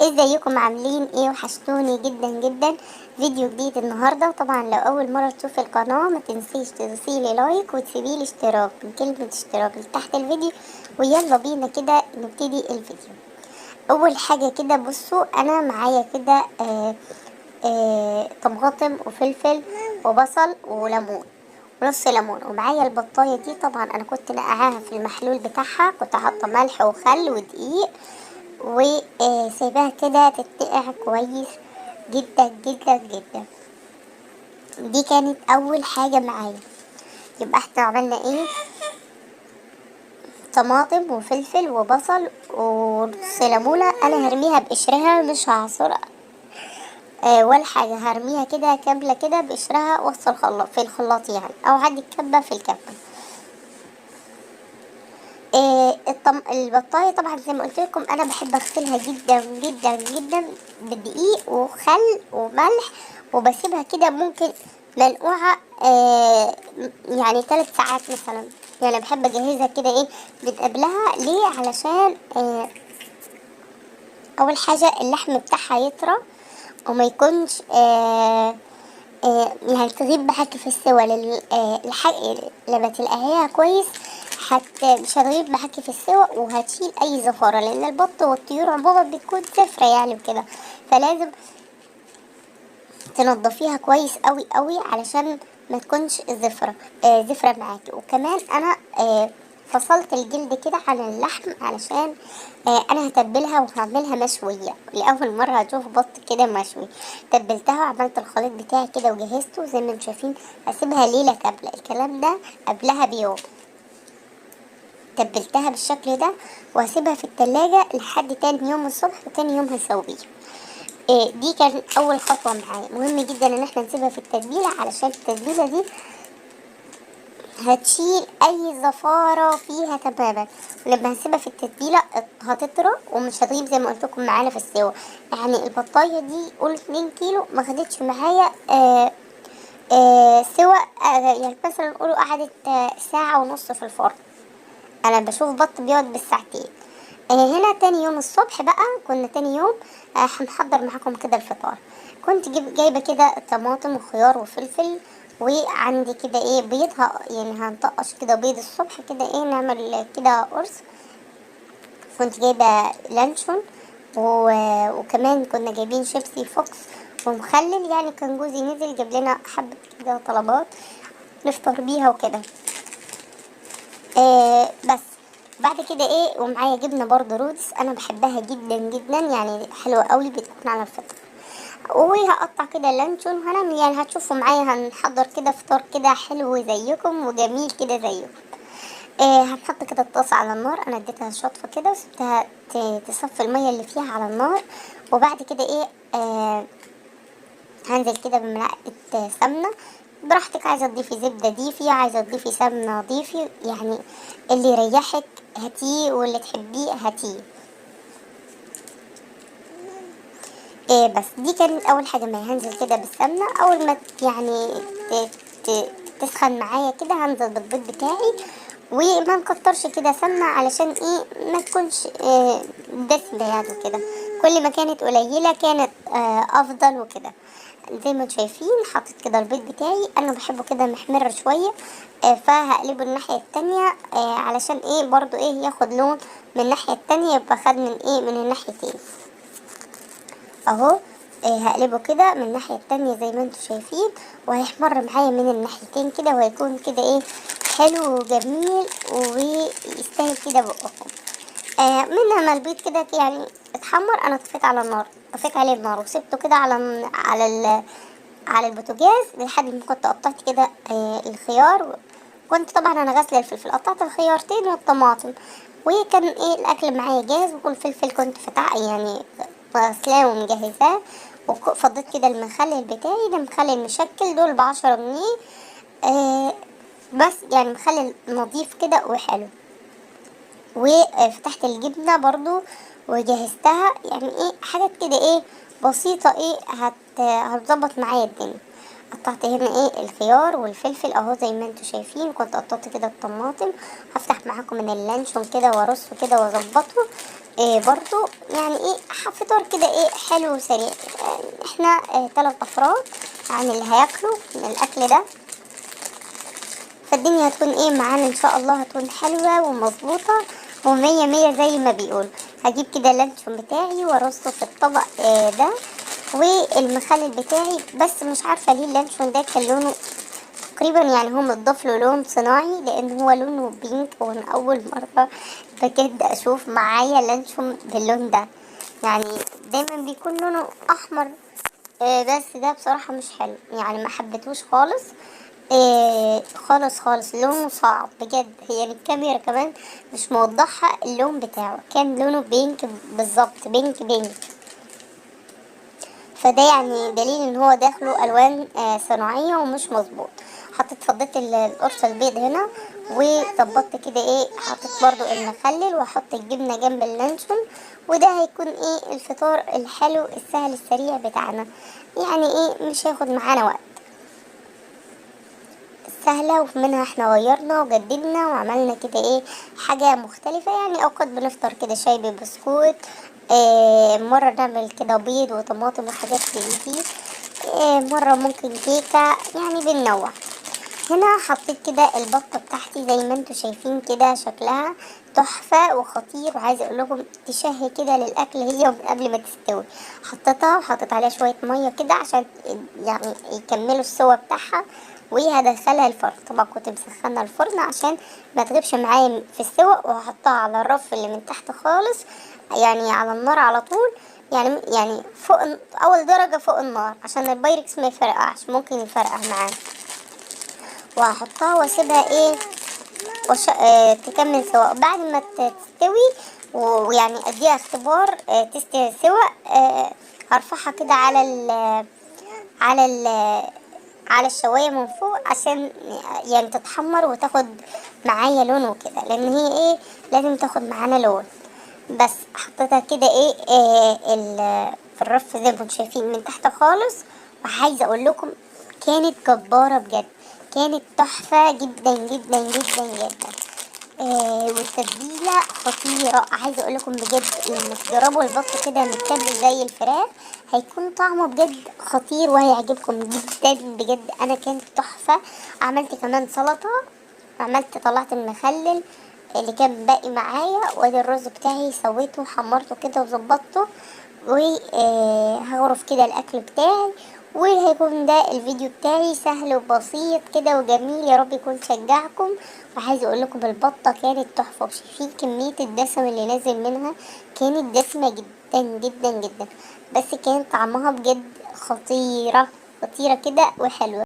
ازيكم عاملين ايه؟ وحشتوني جدا جدا. فيديو جديد النهارده. طبعا لو اول مره تشوفي القناه ما تنسيش تدوسيلي لايك وتسيبيلي اشتراك بكلمه اشتراك اللي تحت الفيديو. ويلا بينا كده نبتدي الفيديو. اول حاجه كده بصوا، انا معايا كده طماطم وفلفل وبصل وليمون ونص ليمون، ومعايا البطايه دي. طبعا انا كنت نقعاها في المحلول بتاعها، كنت حاطه ملح وخل ودقيق وسايباها كده تتنقع كويس جدا جدا جدا. دي كانت اول حاجة معايا. يبقى احنا عملنا ايه؟ طماطم وفلفل وبصل ونص ليمونة. انا هرميها بقشرها مش هعصرها ولا حاجة، هرميها كده كاملة كده بقشرها وسط الخلاط في الخلاط يعني، او عندي الكبة في الكبة. البطاية طبعا زي ما قلت لكم انا بحب اغسلها جدا جدا جدا بدقيق وخل وملح، وبسيبها كده ممكن منقوعة يعني 3 ساعات مثلا. يعني بحب اجهزها كده ايه من قبلها. ليه؟ علشان اول حاجة اللحم بتاعها يطرى وما يكونش يعني تغيب معاكي في السوا. لما تلاقيها كويس مش هتغيب معاكي في السوا، وهتشيل اي زفارة، لان البط والطيور عموما بتكون زفرة يعني وكده. فلازم تنضفيها كويس قوي قوي علشان ما تكونش زفرة معاكي. وكمان انا فصلت الجلد كده على اللحم علشان انا هتبلها وهعملها مشوية. لأول مرة هشوف بط كده مشوي. تبلتها وعملت الخليط بتاعي كده وجهزته زي ما انتم شايفين. هسيبها ليلة كاملة، الكلام ده قبلها بيوم. تبلتها بالشكل ده وهسيبها في التلاجة لحد تاني يوم الصبح، وتاني يوم هسويه. دي كانت اول خطوه معايا. مهم جدا ان احنا نسيبها في التتبيله علشان التتبيله دي هتشيل اي زفاره فيها تماما. ولما هنسيبها في التتبيله هتطرى ومش هتغيب زي ما قلت لكم معانا في السوا. يعني البطايه دي قول 2 كيلو ما خدتش معايا سوا. يعني مثلا نقولوا قعدت ساعه ونص في الفرن. انا بشوف بط بيقعد بالساعتين. هنا تاني يوم الصبح بقى، كنا تاني يوم هنحضر معاكم كده الفطار. كنت جايبه كده طماطم وخيار وفلفل، وعندي كده ايه بيضها، يعني هنطقش كده بيض الصبح كده ايه نعمل كده قرص. كنت جايبه لانشون وكمان كنا جايبين شيبسي فوكس ومخلل. يعني كان جوزي نزل جاب لنا حبة كده طلبات نفطر بيها وكده. بس بعد كده ايه، ومعايا جبنه برضه رودس انا بحبها جدا جدا، يعني حلوه قوي بتكون على الفطار. وهقطع كده لانشون وهنعمل، يعني هتشوفوا معايا هنحضر كده فطار كده حلو زيكم وجميل كده زيكم. هنحط كده الطاسه على النار. انا اديتها شطفه كده وسبتها تصفي الميه اللي فيها على النار. وبعد كده ايه هنزل كده بملعقه سمنه. براحتك، عايزه تضيفي زبده ضيفي، عايزه تضيفي سمنه ضيفي، يعني اللي يريحك هاتيه واللي تحبيه هاتيه. بس دي كانت اول حاجه معايا. هنزل كده بالسمنه. اول ما يعني تسخن معايا كده هنزل بالبيض بتاعي. وما نكترش كده سمنه علشان ايه ما تكونش دسمه يعني كده. كل ما كانت قليله كانت افضل وكده. زي ما انتم شايفين حطيت كده البيض بتاعي. انا بحبه كده محمر شويه، فهقلبه الناحيه التانية علشان ايه برضو ايه ياخد لون من الناحيه التانية، يبقى خد من ايه من الناحيتين اهو. هقلبه كده من الناحيه التانية زي ما انتم شايفين، وهيحمر معايا من الناحيتين كده، وهيكون كده ايه حلو وجميل ويستاهل كده بقكم. من ما البيض كده يعني اتحمر، انا طفيت على النار، طفيت عليه النار وسبته كده على البوتاجاز لحد ما كنت قطعت كده الخيار. كنت طبعا انا غاسله الفلفل، قطعت الخيارتين والطماطم، وكان ايه الاكل معايا جاهز. والفلفل كنت يعني غسلاه ومجهزاه. وفضيت كده المخلل بتاعي ده، مخلل مشكل دول ب10 جنيه. بس يعني مخلل نظيف كده وحلو. وفتحت الجبنة برضو وجهزتها، يعني ايه حاجات كده ايه بسيطة ايه هتظبط معايا الدنيا. قطعت هنا ايه الخيار والفلفل اهو زي ما انتوا شايفين. كنت قطعت كده الطماطم. هفتح معاكم من اللانشون كده وارصه كده واظبطه. برضو يعني ايه فطار كده ايه حلو وسريع. احنا 3 افراد يعني اللي هياكلوا من الاكل ده، فالدنيا هتكون ايه معانا ان شاء الله، هتكون حلوة ومظبوطة ومية مية زي ما بيقول. هجيب كده اللانشون بتاعي وارصه في الطبق ده، والمخلل بتاعي. بس مش عارفة ليه اللانشون ده كان لونه تقريبا يعني هو متضاف له لون صناعي، لان هو لونه بينك، وانا اول مرة بجد اشوف معايا لانشون باللون ده. يعني دايما بيكون لونه احمر. بس ده بصراحة مش حلو، يعني ما حبيتهوش خالص. خالص خالص، لونه صعب بجد. هي الكاميرا كمان مش موضحة اللون بتاعه، كان لونه بينك بالظبط، بينك بينك. فده يعني دليل ان هو داخله الوان صناعية ومش مظبوط. حطيت فضيت القرص البيض هنا، وظبطت كده ايه، حطيت برضو المخلل، واحط الجبنة جنب اللانشون. وده هيكون ايه الفطار الحلو السهل السريع بتاعنا. يعني ايه مش هياخد معانا وقت، سهلة، ومنها احنا غيرنا وجددنا وعملنا كده ايه حاجة مختلفة. يعني اوقات بنفطر كده شاي ببسكوت، مرة نعمل كده بيض وطماطم وحاجات زي دي، مرة ممكن كيكة، يعني بننوع. هنا حطيت كده البطة بتاعتي زي ما انتوا شايفين كده، شكلها تحفة وخطير، وعايزة اقول لكم تشهي كده للاكل هي من قبل ما تستوي. حطيتها وحطيت عليها شوية مية كده عشان يعني يكملوا السوا بتاعها، وهدخلها الفرن. طبعا كنت مسخنة الفرن عشان ما تغيبش معايا في السوا، وهحطها على الرف اللي من تحت خالص، يعني على النار على طول. يعني فوق اول درجة فوق النار عشان البايركس ما يفرقعش، ممكن يفرقع معانا. وهحطها واسيبها ايه تكمل سوا بعد ما تستوي. ويعني اديها اختبار تستوي سوا. هرفعها كده على ال على الشواية من فوق عشان يعني تتحمر وتاخد معايا لون وكده، لان هي ايه لازم تاخد معانا لون. بس حطيتها كده ايه في الرف زي ما انتم شايفين من تحت خالص. وعايزه اقول لكم كانت جباره بجد، كانت تحفه جدا جدا جدا جدا. والتتبيله خطيره. عايزه اقول لكم بجد لما تجربوا البط كده متبل زي الفراخ هيكون طعمه بجد خطير وهيعجبكم جدا بجد. انا كانت تحفه. عملت كمان سلطه، طلعت المخلل اللي كان باقي معايا، وادي الرز بتاعي سويته وحمرته كده وظبطته، وهغرف كده الاكل بتاعي. وهيكون ده الفيديو بتاعي سهل وبسيط كده وجميل، يا رب يكون شجعكم. وعايزه اقول لكم البطه كانت تحفه، وشايفين كميه الدسم اللي نازل منها، كانت دسمه جدا جدا جدا، بس كان طعمها بجد خطيره خطيره كده وحلوه.